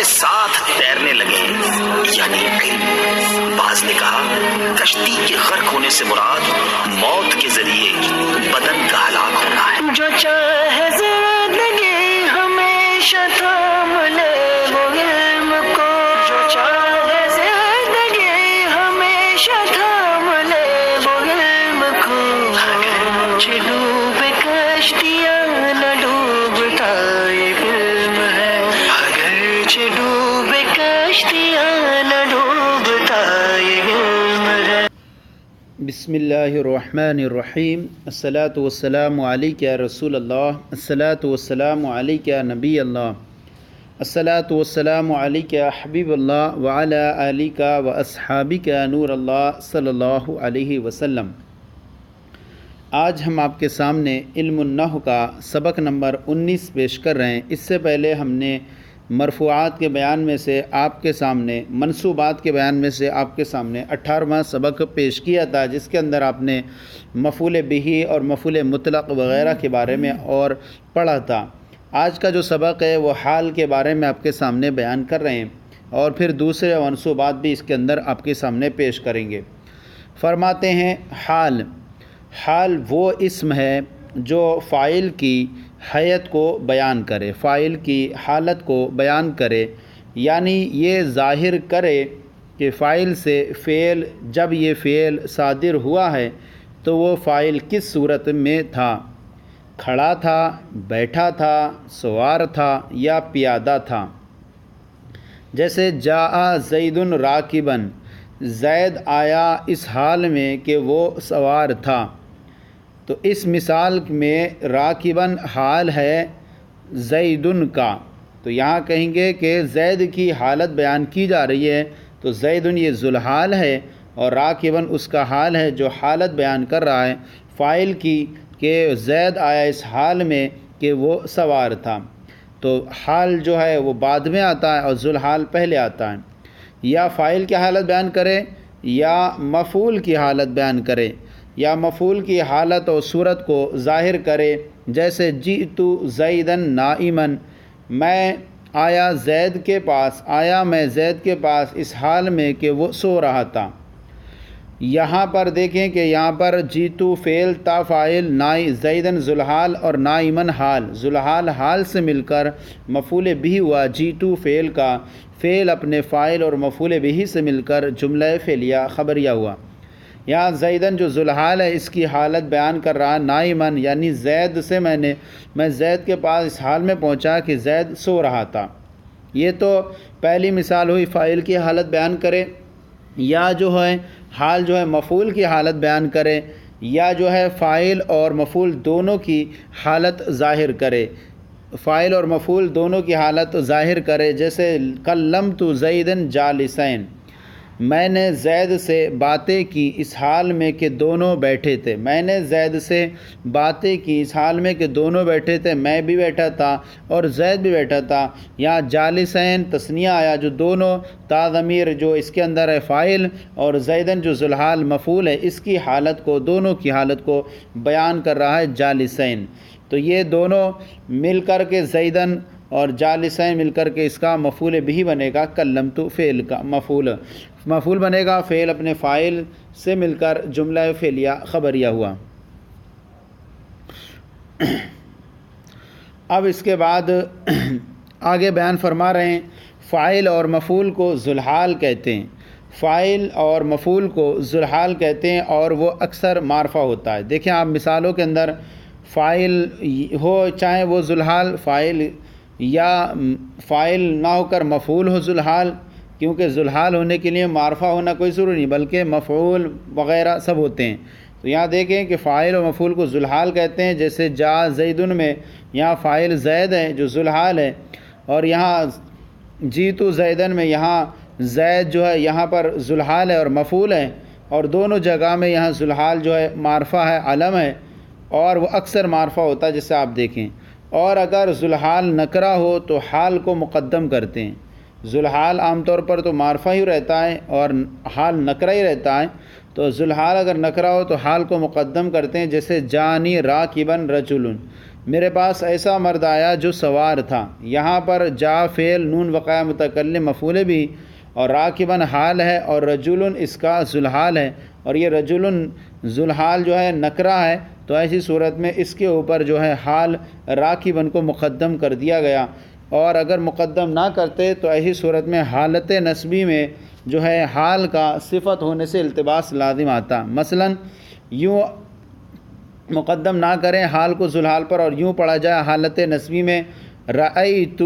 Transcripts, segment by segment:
ساتھ تیرنے لگے، یعنی علم۔ بعض نے کہا کشتی کے غرق ہونے سے مراد موت کے ذریعے بدن کا ہلاک ہونا ہے۔ جو چاہے زندگی ہمیشہ تھام لے وہ علم کو، جو چاہے زندگی ہمیشہ تھام لے وہ علم کو، اگرچہ ڈوبے کشتیاں نہ ڈوبتا یہ علم ہے، اگرچہ ڈوبے کشتیاں نہ ڈوبتا یہ علم ہے۔ بسم اللہ الرحمن الرحیم۔ الصلاۃ والسلام علیک یا رسول اللہ، الصلاۃ والسلام علیک یا نبی اللہ، الصلاۃ والسلام علیک یا حبیب اللہ وعلی آلک و اصحابک نور اللہ صلی اللہ علیہ وسلم۔ آج ہم آپ کے سامنے علم النحو کا سبق نمبر 19 پیش کر رہے ہیں۔ اس سے پہلے ہم نے مرفوعات کے بیان میں سے آپ کے سامنے، منصوبات کے بیان میں سے آپ کے سامنے 18واں سبق پیش کیا تھا، جس کے اندر آپ نے مفعول بہ اور مفعول مطلق وغیرہ کے بارے میں اور پڑھا تھا۔ آج کا جو سبق ہے وہ حال کے بارے میں آپ کے سامنے بیان کر رہے ہیں، اور پھر دوسرے منصوبات بھی اس کے اندر آپ کے سامنے پیش کریں گے۔ فرماتے ہیں حال۔ حال وہ اسم ہے جو فاعل کی حیت کو بیان کرے، فاعل کی حالت کو بیان کرے، یعنی یہ ظاہر کرے کہ فاعل سے فعل، جب یہ فعل صادر ہوا ہے تو وہ فاعل کس صورت میں تھا، کھڑا تھا، بیٹھا تھا، سوار تھا یا پیادہ تھا۔ جیسے جاء زید راکبا، زید آیا اس حال میں کہ وہ سوار تھا، تو اس مثال میں راکباً حال ہے زیدن کا، تو یہاں کہیں گے کہ زید کی حالت بیان کی جا رہی ہے، تو زیدن یہ ذوالحال ہے اور راکباً اس کا حال ہے جو حالت بیان کر رہا ہے فاعل کی، کہ زید آیا اس حال میں کہ وہ سوار تھا۔ تو حال جو ہے وہ بعد میں آتا ہے اور ذوالحال پہلے آتا ہے۔ یا فاعل کی حالت بیان کرے یا مفعول کی حالت بیان کرے، یا مفعول کی حالت اور صورت کو ظاہر کرے، جیسے جئت زیداً نائما، میں آیا زید کے پاس، آیا میں زید کے پاس اس حال میں کہ وہ سو رہا تھا۔ یہاں پر دیکھیں کہ یہاں پر جیتو فعل، تا فاعل، زیداً ذوالحال اور نائماً حال، ذوالحال حال سے مل کر مفعول بھی ہوا، جیتو فعل کا، فعل اپنے فاعل اور مفعول بھی سے مل کر جملہ فعلیہ خبریہ ہوا۔ یہاں زیداً جو ذوالحال ہے اس کی حالت بیان کر رہا، نائماً یعنی زید سے میں زید کے پاس اس حال میں پہنچا کہ زید سو رہا تھا۔ یہ تو پہلی مثال ہوئی فاعل کی حالت بیان کرے، یا جو ہے حال جو ہے مفعول کی حالت بیان کرے، یا جو ہے فاعل اور مفعول دونوں کی حالت ظاہر کرے، فاعل اور مفعول دونوں کی حالت ظاہر کرے۔ جیسے کلمت زیداً جالسین، میں نے زید سے باتیں کی اس حال میں کہ دونوں بیٹھے تھے، میں نے زید سے باتیں کی اس حال میں کہ دونوں بیٹھے تھے، میں بھی بیٹھا تھا اور زید بھی بیٹھا تھا۔ یہاں جالسین تثنیہ آیا، جو دونوں، تا ضمیر جو اس کے اندر ہے فاعل اور زیداً جو ذوالحال مفعول ہے، اس کی حالت کو، دونوں کی حالت کو بیان کر رہا ہے جالسین۔ تو یہ دونوں مل کر کے زیداً اور جالسین مل کر کے اس کا مفعول بھی بنے گا، کلمت فعل کا مفعول بنے گا، فعل اپنے فاعل سے مل کر جملہ فعلیہ خبریہ ہوا۔ اب اس کے بعد آگے بیان فرما رہے ہیں، فاعل اور مفعول کو ذوالحال کہتے ہیں، فاعل اور مفعول کو ذوالحال کہتے ہیں، اور وہ اکثر معرفہ ہوتا ہے۔ دیکھیں آپ مثالوں کے اندر فاعل ہو، چاہے وہ ذوالحال فاعل، یا فاعل نہ ہو کر مفعول ہو ذوالحال، کیونکہ ذوالحال ہونے کے لیے معرفہ ہونا کوئی ضروری نہیں، بلکہ مفعول وغیرہ سب ہوتے ہیں۔ تو یہاں دیکھیں کہ فاعل اور مفعول کو ذوالحال کہتے ہیں، جیسے جا زیدن میں یہاں فاعل زید ہے جو ذوالحال ہے، اور یہاں جیتو زیدن میں یہاں زید جو ہے یہاں پر ذوالحال ہے اور مفعول ہے، اور دونوں جگہ میں یہاں ذوالحال جو ہے معرفہ ہے، علم ہے، اور وہ اکثر معرفہ ہوتا ہے جیسے آپ دیکھیں۔ اور اگر ذوالحال نکرہ ہو تو حال کو مقدم کرتے ہیں، ذوالحال عام طور پر تو معرفہ ہی رہتا ہے اور حال نکرہ ہی رہتا ہے، تو ذوالحال اگر نکرہ ہو تو حال کو مقدم کرتے ہیں، جیسے جانی راکباً رجل، میرے پاس ایسا مرد آیا جو سوار تھا۔ یہاں پر جا فعل نون وقع متکلم مفعول بھی اور راکبن حال ہے اور رجل اس کا ذوالحال ہے، اور یہ رجل ذوالحال جو ہے نکرہ ہے، تو ایسی صورت میں اس کے اوپر جو ہے حال راکبن کو مقدم کر دیا گیا، اور اگر مقدم نہ کرتے تو ایسی صورت میں حالت نسبی میں جو ہے حال کا صفت ہونے سے التباس لازم آتا۔ مثلا یوں مقدم نہ کریں حال کو ذوالحال پر اور یوں پڑھا جائے حالت نسبی میں رأیت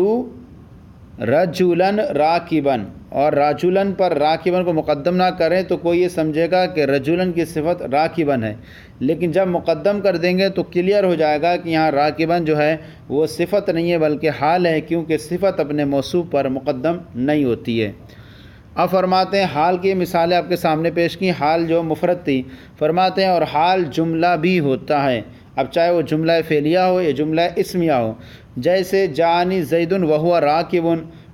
رجلاً راکباً، اور راجلاً پر راکباً کو مقدم نہ کریں تو کوئی یہ سمجھے گا کہ رجلاً کی صفت راکباً ہے، لیکن جب مقدم کر دیں گے تو کلیئر ہو جائے گا کہ یہاں راکباً جو ہے وہ صفت نہیں ہے بلکہ حال ہے، کیونکہ صفت اپنے موصوف پر مقدم نہیں ہوتی ہے۔ اب فرماتے ہیں حال کی مثالیں آپ کے سامنے پیش کی، حال جو مفرد تھی، فرماتے ہیں اور حال جملہ بھی ہوتا ہے، اب چاہے وہ جملہ فعلیہ ہو یا جملہ اسمیہ ہو، جیسے جانی زید وہو راکب،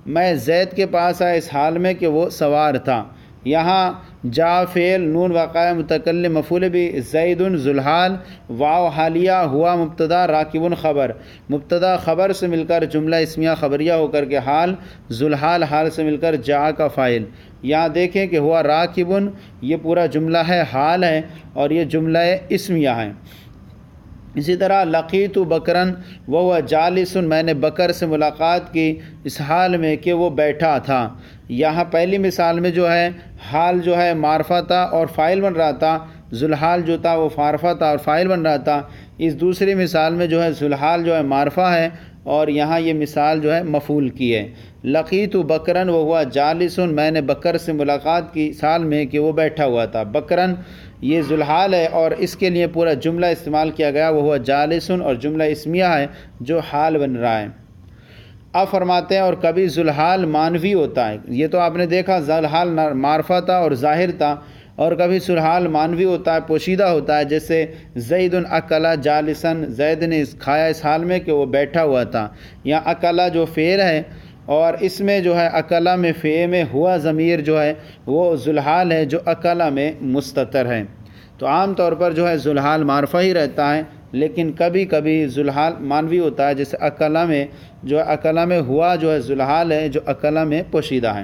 میں زید کے پاس آیا اس حال میں کہ وہ سوار تھا۔ یہاں جا فعل نون واقع متکلم مفعول بھی، زید ذوالحال واو حالیہ، ہوا مبتدا، راکب خبر، مبتدا خبر سے مل کر جملہ اسمیہ خبریہ ہو کر کے حال، ذوالحال حال سے مل کر جا کا فاعل۔ یہاں دیکھیں کہ ہوا راکب یہ پورا جملہ ہے، حال ہے، اور یہ جملہ اسمیہ ہے۔ اسی طرح لقیت بکرن وہو جالس، میں نے بکر سے ملاقات کی اس حال میں کہ وہ بیٹھا تھا۔ یہاں پہلی مثال میں جو ہے حال جو ہے معرفہ تھا اور فاعل بن رہا تھا، ذوالحال جو تھا وہ معرفہ تھا اور فاعل بن رہا تھا۔ اس دوسری مثال میں جو ہے ذوالحال جو ہے معرفہ ہے اور یہاں یہ مثال جو ہے مفعول کی ہے۔ لقیت بکرن وہو جالس، میں نے بکر سے ملاقات کی اس حال میں کہ وہ بیٹھا ہوا تھا۔ بکرن یہ ذوالحال ہے اور اس کے لیے پورا جملہ استعمال کیا گیا، وہ جالس، اور جملہ اسمیہ ہے جو حال بن رہا ہے۔ اب فرماتے ہیں اور کبھی ذوالحال مانوی ہوتا ہے، یہ تو آپ نے دیکھا ذوالحال معرفہ تھا اور ظاہر تھا، اور کبھی ذوالحال مانوی ہوتا ہے، پوشیدہ ہوتا ہے، جیسے زید اکلا جالسن، زید نے کھایا اس حال میں کہ وہ بیٹھا ہوا تھا۔ یہاں اکلا جو فعل ہے اور اس میں جو ہے اکلا میں فعل میں ہوا ضمیر جو ہے وہ ذوالحال ہے جو اکلا میں مستتر ہے۔ تو عام طور پر جو ہے ذوالحال معرفہ ہی رہتا ہے، لیکن کبھی کبھی ذوالحال مانوی ہوتا ہے، جیسے اکلا میں جو ہے اکلا میں ہوا جو ہے ذوالحال ہے جو اکلا میں پوشیدہ ہے۔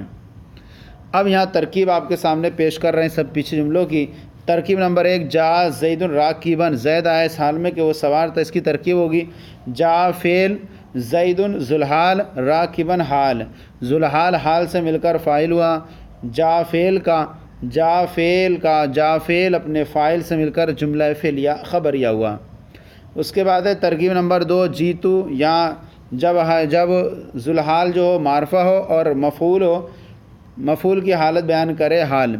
اب یہاں ترکیب آپ کے سامنے پیش کر رہے ہیں سب پیچھے جملوں کی۔ ترکیب نمبر 1، جا زید راکباً، زید آیا اس حال میں کہ وہ سوار تھا، اس کی ترکیب ہوگی جا فعل زید ذوالحال راکباً حال، ذوالحال حال سے مل کر فاعل ہوا، جا فعل اپنے فاعل سے مل کر جملہ فعلیہ خبریہ ہوا۔ اس کے بعد ہے ترکیب نمبر 2، جیتو، یہاں جب ذوالحال جو ہو معرفہ ہو اور مفعول کی حالت بیان کرے حال۔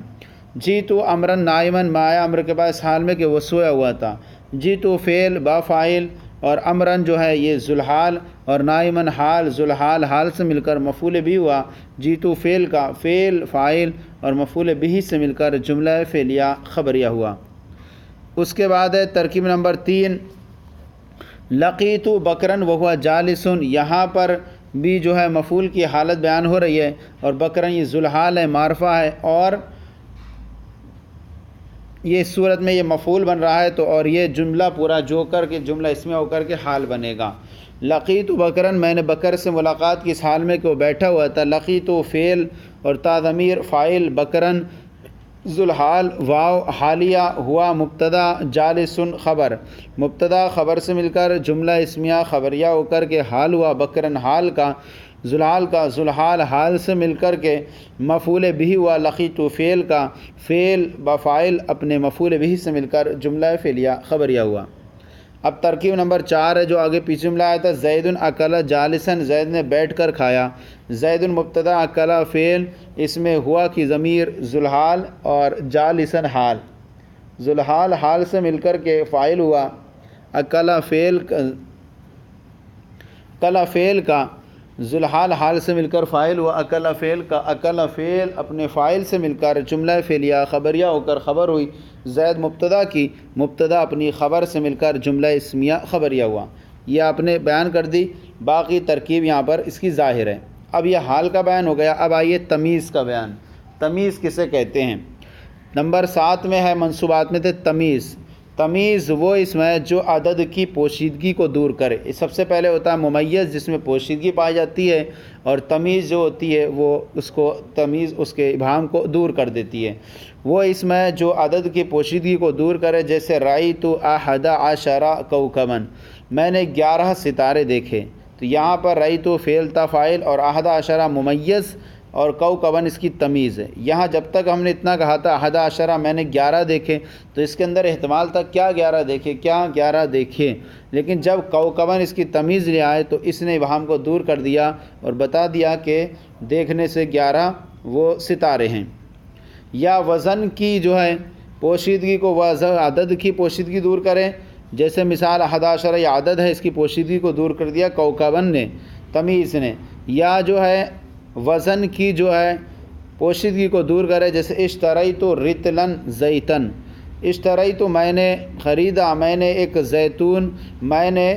جیتو امرن نائمن، میں آیا امر کے پاس حال میں کہ وہ سویا ہوا تھا۔ جیتو فعل با فاعل اور امرن جو ہے یہ ذوالحال اور نائمن حال، ذوالحال حال سے مل کر مفعول بھی ہوا، جیتو فعل کا فعل فاعل اور مفعول بھی سے مل کر جملہ فعلیہ خبریہ ہوا۔ اس کے بعد ہے ترکیب نمبر 3، لقیت بکرن وہو جالسن، یہاں پر بھی جو ہے مفعول کی حالت بیان ہو رہی ہے اور بکرن یہ ذوالحال ہے معرفہ ہے، اور یہ اس صورت میں یہ مفعول بن رہا ہے تو اور یہ جملہ پورا جو کر کے جملہ اسمیہ ہو کر کے حال بنے گا۔ لقیت بکرن، میں نے بکر سے ملاقات کی اس حال میں کہ وہ بیٹھا ہوا تھا۔ لقیت فعل اور تا ضمیر فاعل، بکرن ذوالحال واو حالیہ، ہوا مبتدا، جالسن خبر، مبتدا خبر سے مل کر جملہ اسمیہ خبریہ ہو کر کے حال ہوا، بکرن حال کا، ذوالحال کا ذوالحال حال سے مل کر کے مفعول بھی ہوا، لقیت فعل کا فعل بفاعل اپنے مفعول بھی سے مل کر جملہ فعلیہ خبریہ ہوا۔ اب ترکیب نمبر 4 ہے جو آگے پیچھے جملہ آیا تھا، زید اکلا جالسن، زید نے بیٹھ کر کھایا۔ زید مبتدا، اکلا فعل، اس میں ہوا کی ضمیر ذوالحال اور جالسن حال، ذوالحال حال سے مل کر کے فاعل ہوا، اکلا فعل کا ذوالحال حال سے مل کر فاعل ہوا، اکلا فعل کا اکلا فعل اپنے فاعل سے مل کر جملہ فعلیہ خبریہ ہو کر خبر ہوئی، زید مبتدا کی مبتدا اپنی خبر سے مل کر جملہ اسمیہ خبریہ ہوا۔ یہ آپ نے بیان کر دی، باقی ترکیب یہاں پر اس کی ظاہر ہے۔ اب یہ حال کا بیان ہو گیا، اب آئیے تمیز کا بیان۔ تمیز کسے کہتے ہیں؟ نمبر 7 میں ہے منصوبات میں تھے تمیز۔ تمیز وہ اسم ہے جو عدد کی پوشیدگی کو دور کرے. سب سے پہلے ہوتا ہے ممیز جس میں پوشیدگی پائی جاتی ہے، اور تمیز جو ہوتی ہے وہ اس کو تمیز اس کے ابہام کو دور کر دیتی ہے. وہ اسم ہے جو عدد کی پوشیدگی کو دور کرے، جیسے رأیت 11 کوكبا، میں نے 11 ستارے دیکھے. تو یہاں پر رأیت فعل تا فاعل اور 11 ممیز اور کوكبا اس کی تمیز ہے. یہاں جب تک ہم نے اتنا کہا تھا 11 میں نے 11 دیکھے، تو اس کے اندر احتمال تھا کیا 11 دیکھے، کیا 11 دیکھے. لیکن جب کوكبا اس کی تمیز لے آئے تو اس نے ابہام کو دور کر دیا اور بتا دیا کہ دیکھنے سے 11 وہ ستارے ہیں. یا وزن کی جو ہے پوشیدگی کو عدد کی پوشیدگی دور کریں، جیسے مثال 11 یہ عدد ہے، اس کی پوشیدگی کو دور کر دیا کوكبا نے، تمیز نے. یا جو ہے وزن کی جو ہے پوشیدگی کو دور کرے، جیسے اشتریت رطلا زیتا، اشتریت میں نے خریدا، میں نے ایک زیتون، میں نے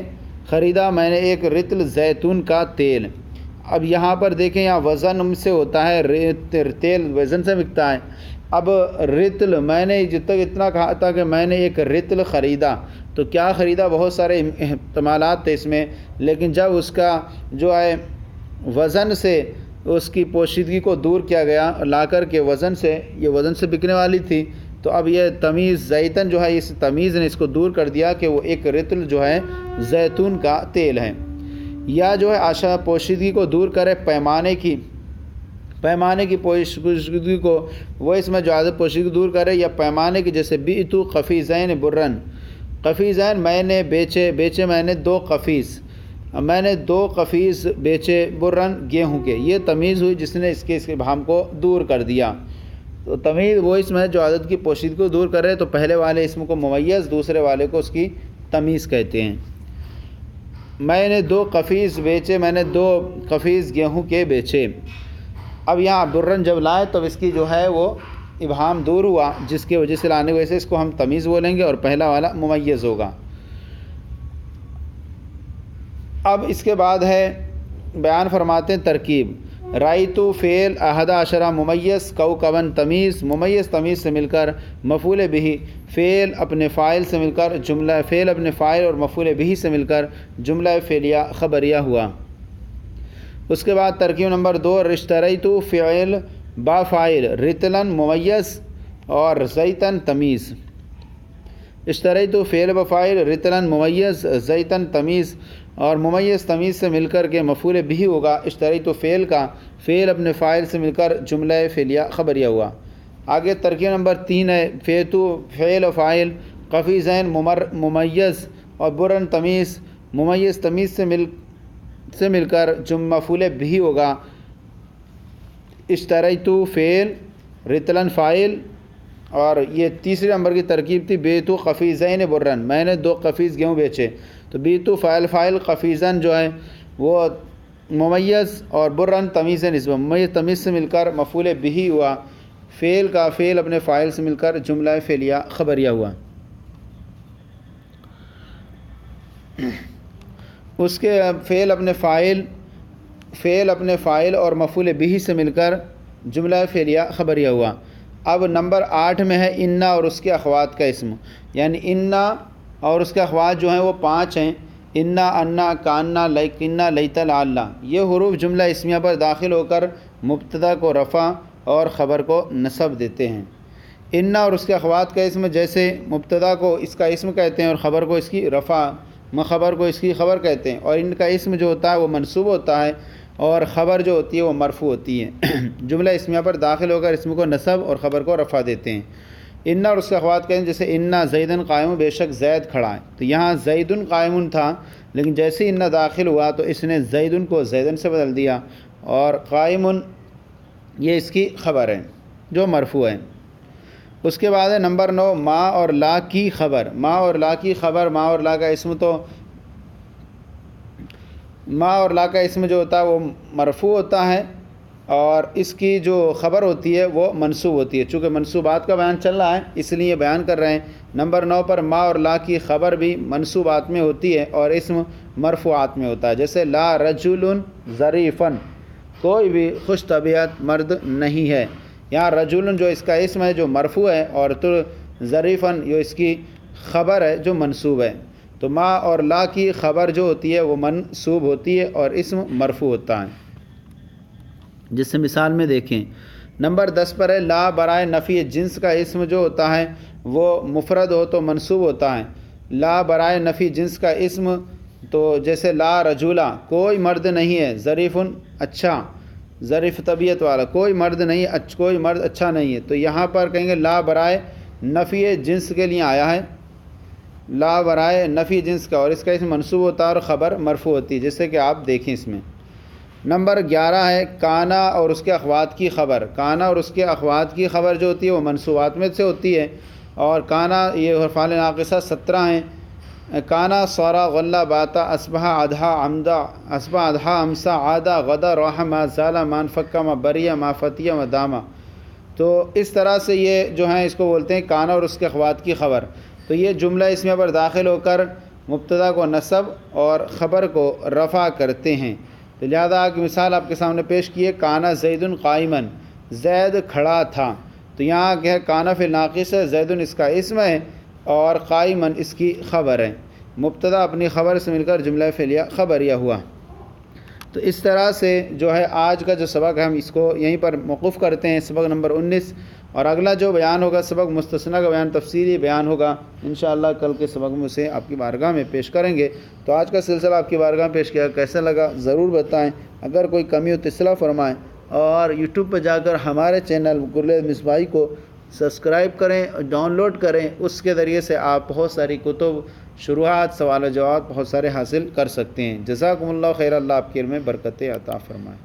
خریدا، میں نے ایک رطل زیتون کا تیل. اب یہاں پر دیکھیں یہاں وزن سے ہوتا ہے، تیل وزن سے بکتا ہے. اب رطل میں نے جب تک اتنا کہا تھا کہ میں نے ایک رطل خریدا، تو کیا خریدا، بہت سارے احتمالات تھے اس میں. لیکن جب اس کا جو ہے وزن سے اس کی پوشیدگی کو دور کیا گیا لا کر کے وزن سے، یہ وزن سے بکنے والی تھی، تو اب یہ تمیز زیتن جو ہے اس تمیز نے اس کو دور کر دیا کہ وہ ایک رطل جو ہے زیتون کا تیل ہے. یا جو ہے پوشیدگی کو دور کرے پیمانے کی پوشیدگی کو، وہ اس میں جو عدد پوشیدگی دور کرے. یا پیمانے کی، جیسے بیتو قفیزین برن، قفیزین میں نے بیچے میں نے 2 قفیز، میں نے 2 قفیز بیچے برن گیہوں کے. یہ تمیز ہوئی جس نے اس کے ابہام کو دور کر دیا. تو تمیز وہ اسم ہے جو عدد کی پوشیدگی کو دور کرے، تو پہلے والے اسم کو ممیز، دوسرے والے کو اس کی تمیز کہتے ہیں. میں نے 2 قفیز بیچے، میں نے 2 قفیز گیہوں کے بیچے. اب یہاں برن جب لائے تو اس کی جو ہے وہ ابہام دور ہوا، جس کی وجہ سے لانے کی وجہ سے اس کو ہم تمیز بولیں گے اور پہلا والا ممیز ہوگا. اب اس کے بعد ہے بیان فرماتے ہیں ترکیب. رأیت فعل 11 ممیز کوكبا تمیز، ممیز تمیز سے مل کر مفعول بہ، فعل اپنے فاعل سے مل کر جملہ، فعل اپنے فاعل اور مفعول بہ سے مل کر جملہ فعلیہ خبریہ ہوا. اس کے بعد ترکیب نمبر 2 اشتریت فعل با فاعل رطلا ممیز اور زیتن تمیز. اشتریت فعل بفاعل رطلا ممیز زیتن تمیز، اور ممیز تمیز سے مل کر کے مفعول بہ ہوگا. اشتریت فعل کا، فعل اپنے فاعل سے مل کر جملہ فعلیہ خبریہ ہوا. آگے ترکیب نمبر 3 ہے فعل و فاعل قفیزین ممیز اور برن تمیز، ممیز تمیز سے مل کر مفعول بہ ہوگا. اشتریت فعل رطلا فاعل، اور یہ تیسرے نمبر کی ترکیب تھی بیتو قفیزین برن، میں نے 2 قفیز گیہوں بیچے. تو بیتو فاعل قفیزن جو ہے وہ ممیز اور برن تمیز نسبت، ممیز تمیز سے مل کر مفعول بہ ہوا. فعل کا، فعل اپنے فاعل سے مل کر جملہ فعلیہ خبریہ ہوا. اس کے فعل اپنے فاعل اور مفعول بہ سے مل کر جملہ فعلیہ خبریہ ہوا. اب نمبر 8 میں ہے انا اور اس کے اخوات کا اسم، یعنی انا اور اس کے اخوات جو ہیں وہ 5 ہیں. انا، انا، کانا، لیکنا، لیت، لعل. یہ حروف جملہ اسمیہ پر داخل ہو کر مبتدا کو رفع اور خبر کو نصب دیتے ہیں. انا اور اس کے اخوات کا اسم، جیسے مبتدا کو اس کا اسم کہتے ہیں اور خبر کو اس کی رفع، خبر کو اس کی خبر کہتے ہیں. اور ان کا اسم جو ہوتا ہے وہ منصوب ہوتا ہے اور خبر جو ہوتی ہے وہ مرفوع ہوتی ہے. جملہ اسمیہ پر داخل ہو کر اسم کو نصب اور خبر کو رفع دیتے ہیں. انا اور اس کے اخوات کہیں جیسے انا زیدن قائم، بے شک زید کھڑا ہے. تو یہاں زیدن قائم تھا، لیکن جیسے ہی انا داخل ہوا تو اس نے زیدن کو زیدن سے بدل دیا، اور قائم یہ اس کی خبر ہے جو مرفوع ہے. اس کے بعد ہے نمبر 9 ما اور لا کی خبر. ما اور لا کی خبر، ما اور لا کا اسم، تو ما اور لا کا اسم جو ہوتا ہے وہ مرفوع ہوتا ہے اور اس کی جو خبر ہوتی ہے وہ منصوب ہوتی ہے. چونکہ منصوبات کا بیان چل رہا ہے اس لیے بیان کر رہے ہیں. نمبر 9 پر ما اور لا کی خبر بھی منصوبات میں ہوتی ہے اور اسم مرفوعات میں ہوتا ہے. جیسے لا رجل ظریفن، کوئی بھی خوش طبیعت مرد نہیں ہے. یہاں رجل جو اس کا اسم ہے جو مرفوع ہے، اور ظریفن جو اس کی خبر ہے جو منصوب ہے، تو ما اور لا کی خبر جو ہوتی ہے وہ منصوب ہوتی ہے اور اسم مرفوع ہوتا ہے۔ جس سے مثال میں دیکھیں، نمبر 10 پر ہے لا برائے نفی جنس کا اسم جو ہوتا ہے وہ مفرد ہو تو منصوب ہوتا ہے۔ لا برائے نفی جنس کا اسم تو جیسے لا رجولا، کوئی مرد نہیں ہے، ظریف اچھا، ظریف طبیعت والا، کوئی مرد نہیں، کوئی مرد اچھا نہیں ہے، تو یہاں پر کہیں گے لا برائے نفی جنس کے لیے آیا ہے، لا برائے نفی جنس کا، اور اس کا اسم منصوب ہوتا ہے اور خبر مرفوع ہوتی ہے، جیسے کہ آپ دیکھیں اس میں۔ نمبر 11 ہے کانا اور اس کے اخوات کی خبر۔ کانا اور اس کے اخوات کی خبر جو ہوتی ہے وہ منصوبات میں سے ہوتی ہے، اور کانا یہ حرفان ناقصہ 17 ہیں۔ کانا سورا غلہ باتا اصبح ادھا عمدہ، اصبح ادھا امسا عادہ غدا روح ما زالا مان فکا ما بریہ ما فتیہ ما داما۔ تو اس طرح سے یہ جو ہیں اس کو بولتے ہیں کانا اور اس کے اخوات کی خبر۔ تو یہ جملہ اس میں پر داخل ہو کر مبتدا کو نصب اور خبر کو رفع کرتے ہیں۔ تو لہذا کی مثال آپ کے سامنے پیش کیے، کانا زید قائمن، زید کھڑا تھا، تو یہاں کہ ہے کانا فی ناقص ہے، زید اس کا اسم ہے اور قائمن اس کی خبر ہے، مبتدا اپنی خبر سے مل کر جملہ فعلیہ خبریہ ہوا۔ تو اس طرح سے جو ہے آج کا جو سبق ہے ہم اس کو یہیں پر موقوف کرتے ہیں، سبق نمبر 19، اور اگلا جو بیان ہوگا سبق مستثنیٰ کا بیان، تفصیلی بیان ہوگا انشاءاللہ کل کے سبق میں سے آپ کی بارگاہ میں پیش کریں گے۔ تو آج کا سلسلہ آپ کی بارگاہ میں پیش کیا کیسا لگا ضرور بتائیں، اگر کوئی کمی ہو تو اصلاح فرمائیں، اور یوٹیوب پہ جا کر ہمارے چینل گرلیز مصباحی کو سبسکرائب کریں، ڈاؤن لوڈ کریں، اس کے ذریعے سے آپ بہت ساری کتب، شروحات، سوال و جواب بہت سارے حاصل کر سکتے ہیں۔ جزاکم اللہ خیر، اللہ آپ کے علم میں برکتیں عطا فرمائے۔